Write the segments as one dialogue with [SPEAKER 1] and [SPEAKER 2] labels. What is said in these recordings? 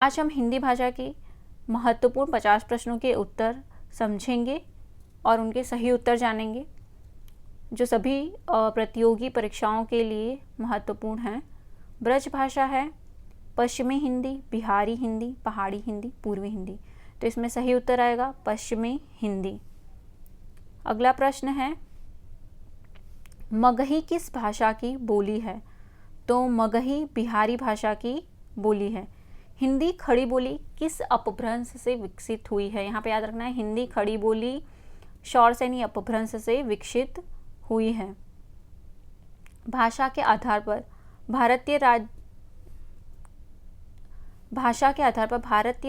[SPEAKER 1] आज हम हिंदी भाषा की महत्वपूर्ण 50 प्रश्नों के उत्तर समझेंगे और उनके सही उत्तर जानेंगे, जो सभी प्रतियोगी परीक्षाओं के लिए महत्वपूर्ण हैं। ब्रज भाषा है पश्चिमी हिंदी, बिहारी हिंदी, पहाड़ी हिंदी, पूर्वी हिंदी। तो इसमें सही उत्तर आएगा पश्चिमी हिंदी। अगला प्रश्न है, मगही किस भाषा की बोली है? तो मगही बिहारी भाषा की बोली है। हिंदी खड़ी बोली किस अपभ्रंश से विकसित हुई है? यहाँ पे याद रखना है, हिंदी खड़ी बोली शौर से नहीं अपभ्रंश से विकसित हुई है। भाषा के आधार पर भारतीय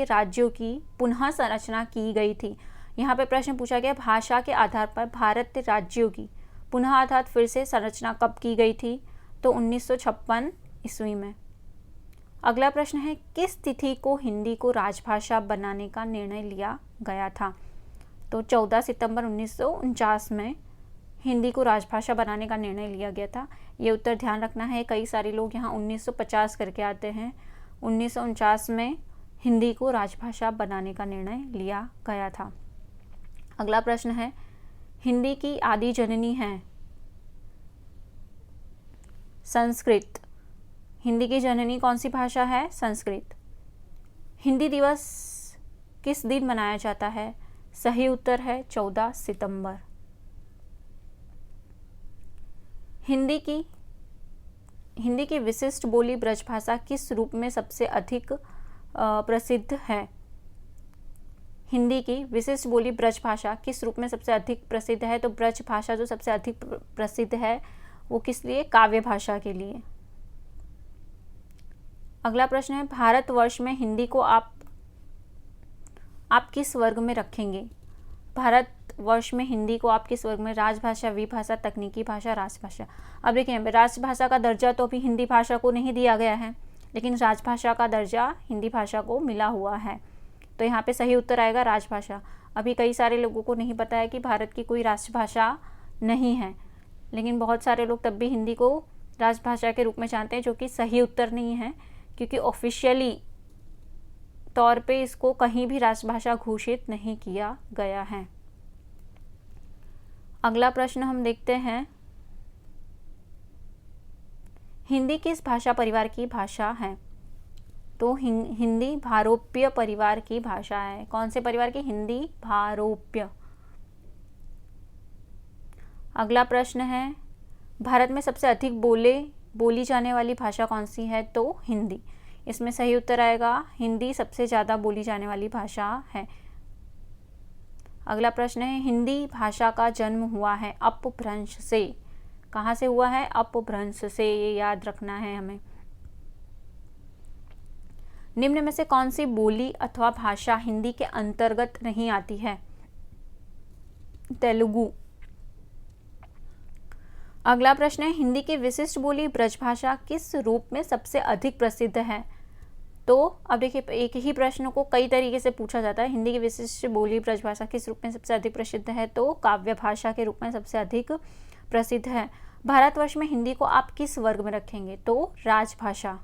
[SPEAKER 1] राज्यों की पुनः संरचना की गई थी। यहाँ पे प्रश्न पूछा गया, भाषा के आधार पर भारतीय राज्यों की पुनः अर्थात फिर से संरचना कब की गई थी? तो 1956 ईस्वी में। अगला प्रश्न है, किस तिथि को हिंदी को राजभाषा बनाने का निर्णय लिया गया था? तो 14 सितंबर 1949 में हिंदी को राजभाषा बनाने का निर्णय लिया गया था। ये उत्तर ध्यान रखना है, कई सारे लोग यहाँ 1950 करके आते हैं। 1949 में हिंदी को राजभाषा बनाने का निर्णय लिया गया था। अगला प्रश्न है, हिंदी की आदि जननी है संस्कृत। हिंदी की जननी कौन सी भाषा है? संस्कृत। हिंदी दिवस किस दिन मनाया जाता है? सही उत्तर है 14 सितंबर। हिंदी की विशिष्ट बोली ब्रजभाषा किस रूप में सबसे अधिक प्रसिद्ध है? हिंदी की विशिष्ट बोली ब्रजभाषा किस रूप में सबसे अधिक प्रसिद्ध है? तो ब्रजभाषा जो सबसे अधिक प्रसिद्ध है वो किस लिए? काव्य भाषा के लिए। अगला प्रश्न है, भारतवर्ष में हिंदी को आप किस वर्ग में रखेंगे? भारतवर्ष में हिंदी को आप किस वर्ग में? राजभाषा, विभाषा, तकनीकी भाषा, राजभाषा। अब देखिए, राजभाषा का दर्जा तो अभी हिंदी भाषा को नहीं दिया गया है, लेकिन राजभाषा का दर्जा हिंदी भाषा को मिला हुआ है। तो यहाँ पे सही उत्तर आएगा राजभाषा। अभी कई सारे लोगों को नहीं पता है कि भारत की कोई राष्ट्रभाषा नहीं है, लेकिन बहुत सारे लोग तब भी हिंदी को राजभाषा के रूप में जानते हैं, जो कि सही उत्तर नहीं है, क्योंकि ऑफिशियली तौर पे इसको कहीं भी राजभाषा घोषित नहीं किया गया है। अगला प्रश्न हम देखते हैं, हिंदी किस भाषा परिवार की भाषा है? तो हिंदी भारोप्य परिवार की भाषा है। कौन से परिवार की? हिंदी भारोप्य। अगला प्रश्न है, भारत में सबसे अधिक बोली जाने वाली भाषा कौन सी है? तो हिंदी। इसमें सही उत्तर आएगा हिंदी सबसे ज़्यादा बोली जाने वाली भाषा है। अगला प्रश्न है, हिंदी भाषा का जन्म हुआ है अपभ्रंश से। कहाँ से हुआ है? अपभ्रंश से, ये याद रखना है हमें। निम्न में से कौन सी बोली अथवा भाषा हिंदी के अंतर्गत नहीं आती है? तेलुगु। अगला प्रश्न है, हिंदी की विशिष्ट बोली ब्रजभाषा किस रूप में सबसे अधिक प्रसिद्ध है? तो अब देखिए, एक ही प्रश्न को कई तरीके से पूछा जाता है। हिंदी की विशिष्ट बोली ब्रजभाषा किस रूप में सबसे अधिक प्रसिद्ध है? तो काव्य भाषा के रूप में सबसे अधिक प्रसिद्ध है। भारतवर्ष में हिंदी को आप किस वर्ग में रखेंगे? तो राजभाषा।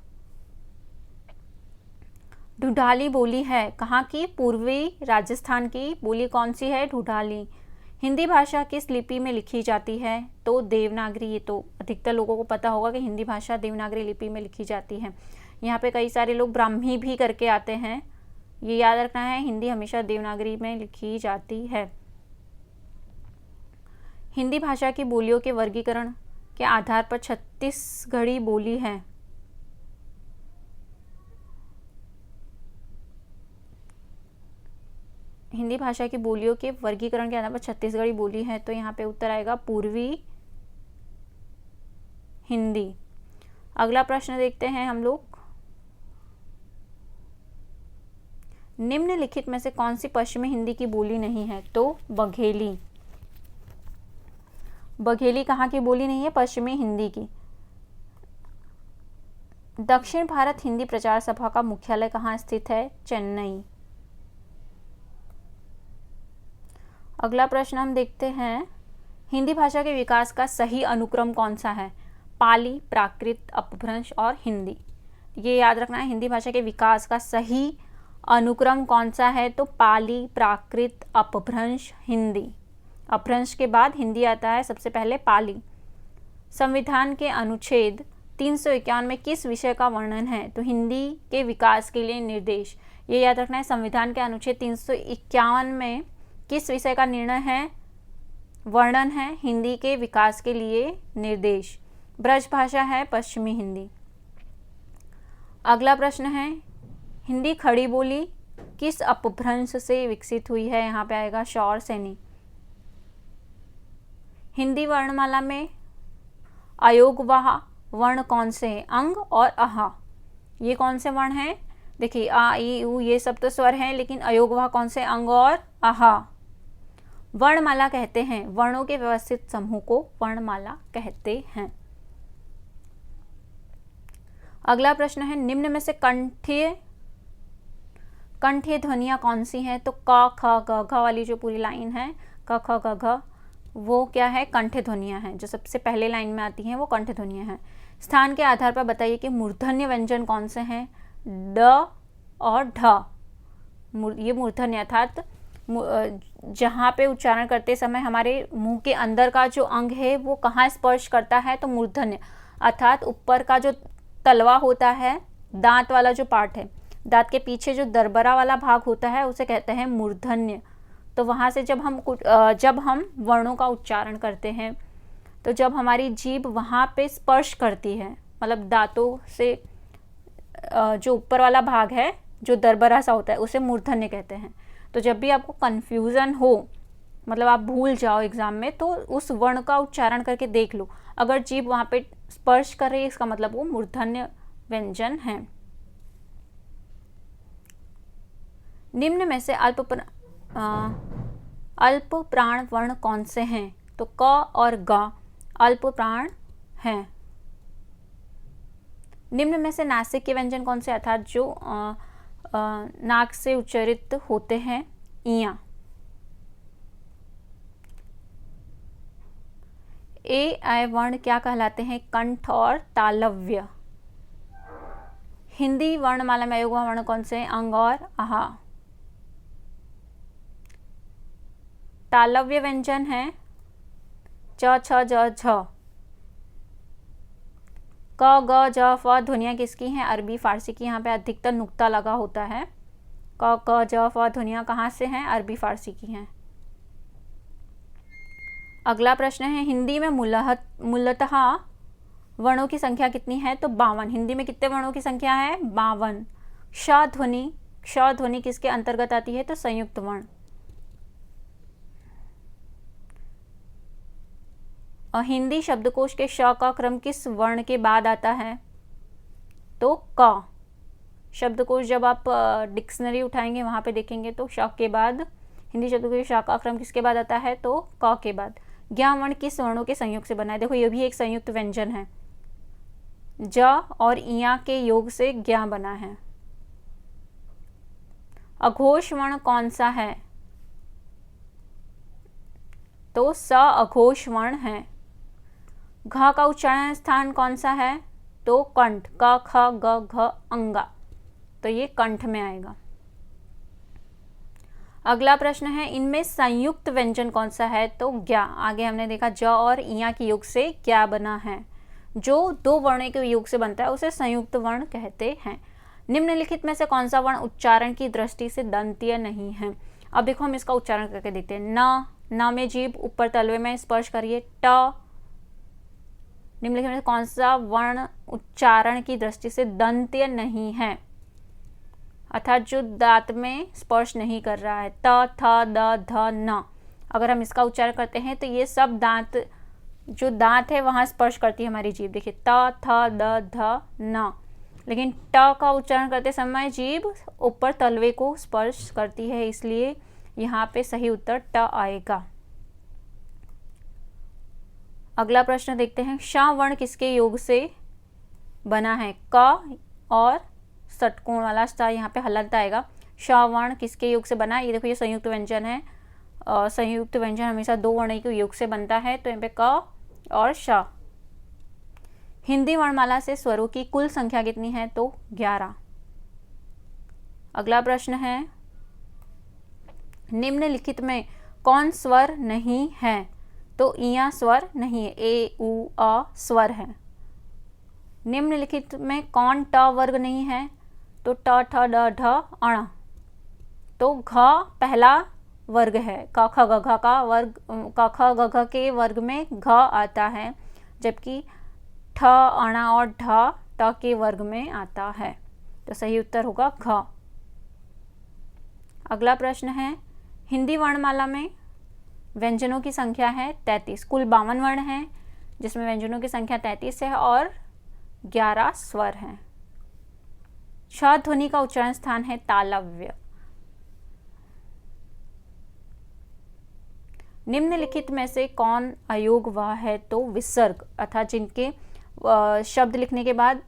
[SPEAKER 1] ढूढ़ाली बोली है कहाँ की? पूर्वी राजस्थान की बोली कौन सी है? ढूढ़ाली। हिंदी भाषा किस लिपि में लिखी जाती है? तो देवनागरी। ये तो अधिकतर लोगों को पता होगा कि हिंदी भाषा देवनागरी लिपि में लिखी जाती है। यहाँ पे कई सारे लोग ब्राह्मी भी करके आते हैं, ये याद रखना है, हिंदी हमेशा देवनागरी में लिखी जाती है। हिंदी भाषा की बोलियों के वर्गीकरण के आधार पर छत्तीसगढ़ी बोली है। हिंदी भाषा की बोलियों के वर्गीकरण के आधार पर छत्तीसगढ़ी बोली है, तो यहाँ पे उत्तर आएगा पूर्वी हिंदी। अगला प्रश्न देखते हैं हम लोग, निम्नलिखित में से कौन सी पश्चिमी हिंदी की बोली नहीं है? तो बघेली। बघेली कहाँ की बोली नहीं है? पश्चिमी हिंदी की। दक्षिण भारत हिंदी प्रचार सभा का मुख्यालय कहाँ स्थित है? चेन्नई। अगला प्रश्न हम देखते हैं, हिंदी भाषा के विकास का सही अनुक्रम कौन सा है? पाली, प्राकृत, अपभ्रंश और हिंदी। ये याद रखना है, हिंदी भाषा के विकास का सही अनुक्रम कौन सा है, तो पाली, प्राकृत, अपभ्रंश, हिंदी। अपभ्रंश के बाद हिंदी आता है, सबसे पहले पाली। संविधान के अनुच्छेद 351 में किस विषय का वर्णन है, तो हिंदी के विकास के लिए निर्देश। ये याद रखना है, संविधान के अनुच्छेद 351 में किस विषय का निर्णय है, वर्णन है, हिंदी के विकास के लिए निर्देश। ब्रज भाषा है पश्चिमी हिंदी। अगला प्रश्न है, हिंदी खड़ी बोली किस अपभ्रंश से विकसित हुई है, यहाँ पे आएगा श और सैनी। हिंदी वर्णमाला में अयोगवाह वर्ण कौन से हैं, अंग और आहा। ये कौन से वर्ण हैं, देखिए आ ई उ ये सब तो स्वर हैं, लेकिन अयोगवाह कौन से, अंग और आहा। वर्णमाला कहते हैं, वर्णों के व्यवस्थित समूह को वर्णमाला कहते हैं। अगला प्रश्न है, निम्न में से कंठीय ध्वनियां कौन सी हैं, तो क ख ग घ वाली जो पूरी लाइन है क ख ग घ, वो क्या है, कंठ्य ध्वनियां हैं। जो सबसे पहले लाइन में आती हैं वो कंठ्य ध्वनियां हैं। स्थान के आधार पर बताइए कि मूर्धन्य व्यंजन कौन से हैं, ड और ढ। ये मूर्धन्य अर्थात जहाँ पे उच्चारण करते समय हमारे मुंह के अंदर का जो अंग है वो कहाँ स्पर्श करता है, तो मूर्धन्य अर्थात ऊपर का जो तलवा होता है, दांत वाला जो पार्ट है, दांत के पीछे जो दरबरा वाला भाग होता है उसे कहते हैं मूर्धन्य। तो वहाँ से जब हम वर्णों का उच्चारण करते हैं, तो जब हमारी जीभ वहाँ पे स्पर्श करती है, मतलब दांतों से जो ऊपर वाला भाग है जो दरबरा सा होता है उसे मूर्धन्य कहते हैं। तो जब भी आपको कन्फ्यूज़न हो, मतलब आप भूल जाओ एग्जाम में, तो उस वर्ण का उच्चारण करके देख लो, अगर जीभ वहाँ पे स्पर्श कर रही है इसका मतलब वो मूर्धन्य व्यंजन है। निम्न में से अल्प प्राण वर्ण कौन से हैं, तो क और ग अल्प प्राण हैं। निम्न में से नासिक के व्यंजन कौन से, अर्थात जो नाक से उच्चारित होते हैं, इया। ए ऐ वर्ण क्या कहलाते हैं, कंठ और तालव्य। हिंदी वर्णमाला में अयोगवाह वर्ण कौन से हैं, अंग और आहा। तालव्य व्यंजन है च छ ज झ। क ग ज फ ध्वनियाँ किसकी हैं, अरबी फारसी की। यहाँ पे अधिकतर नुक्ता लगा होता है। क क ज फ ध्वनियाँ कहाँ से हैं, अरबी फारसी की हैं। अगला प्रश्न है, हिंदी में मूलतः वर्णों की संख्या कितनी है, तो 52। हिंदी में कितने वर्णों की संख्या है, 52। क्ष ध्वनि किसके अंतर्गत आती है, तो संयुक्त वर्ण। हिंदी शब्दकोश के श का क्रम किस वर्ण के बाद आता है, तो क। शब्दकोश जब आप डिक्शनरी उठाएंगे वहाँ पे देखेंगे तो श के बाद, हिंदी शब्दकोश श का क्रम किसके बाद आता है, तो क के बाद। ज्ञ वर्ण किस वर्णों के संयोग से बना है, देखो ये भी एक संयुक्त व्यंजन है, ज और इया के योग से ज्ञ बना है। अघोष वर्ण कौन सा है, तो स अघोष वर्ण है। घ का उच्चारण स्थान कौन सा है, तो कंठ, क ख ग घ अंगा, तो ये कंठ में आएगा। अगला प्रश्न है, इनमें संयुक्त व्यंजन कौन सा है, तो ज्ञ। आगे हमने देखा ज और इया के योग से क्या बना है, जो दो वर्णों के योग से बनता है उसे संयुक्त वर्ण कहते हैं। निम्नलिखित में से कौन सा वर्ण उच्चारण की दृष्टि से दंतीय नहीं है। अब देखो हम इसका उच्चारण करके देखते हैं। न में जीभ ऊपर तलवे में स्पर्श करिए, ट। निम्नलिखित में कौन सा वर्ण उच्चारण की दृष्टि से दंतीय नहीं है, अर्थात जो दांत में स्पर्श नहीं कर रहा है, त थ द ध न। अगर हम इसका उच्चारण करते हैं तो ये सब दांत, जो दांत है वहाँ स्पर्श करती है हमारी जीभ, देखिए त थ द ध न। लेकिन ट का उच्चारण करते समय जीभ ऊपर तलवे को स्पर्श करती है, इसलिए यहाँ पे सही उत्तर ट आएगा। अगला प्रश्न देखते हैं, श वर्ण किसके योग से बना है, क और षटकोण वाला स यहाँ पे हलंत आएगा। श वर्ण किसके योग से बना है, ये देखो ये संयुक्त व्यंजन है। संयुक्त व्यंजन हमेशा दो वर्ण के योग से बनता है, तो यहाँ पे क और श। हिंदी वर्णमाला से स्वरों की कुल संख्या कितनी है? तो 11। अगला प्रश्न है, निम्नलिखित में कौन स्वर नहीं है? तो इया स्वर नहीं है, ए उ अ स्वर है। निम्नलिखित में कौन ट वर्ग नहीं है? तो ट ठ ड ढ अण। तो घ पहला वर्ग है, क ख ग घ का वर्ग, क ख ग घ के वर्ग में घ आता है, जबकि ठ अण और ढ ट के वर्ग में आता है। तो सही उत्तर होगा घ। अगला प्रश्न है, हिंदी वर्णमाला में व्यंजनों की संख्या है 33। कुल 52 वर्ण हैं, जिसमें व्यंजनों की संख्या 33 है और 11 स्वर हैं। श ध्वनि का उच्चारण स्थान है तालव्य। निम्नलिखित में से कौन अयोग व है? तो विसर्ग, अर्थात जिनके शब्द लिखने के बाद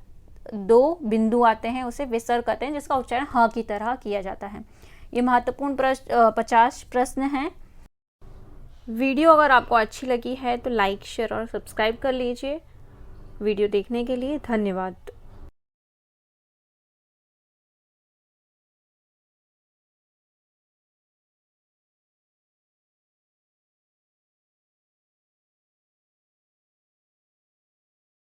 [SPEAKER 1] 2 बिंदु आते हैं उसे विसर्ग कहते हैं, जिसका उच्चारण ह की तरह किया जाता है। ये महत्वपूर्ण 50 प्रश्न हैं। वीडियो अगर आपको अच्छी लगी है तो लाइक, शेयर और सब्सक्राइब कर लीजिए। वीडियो देखने के लिए धन्यवाद।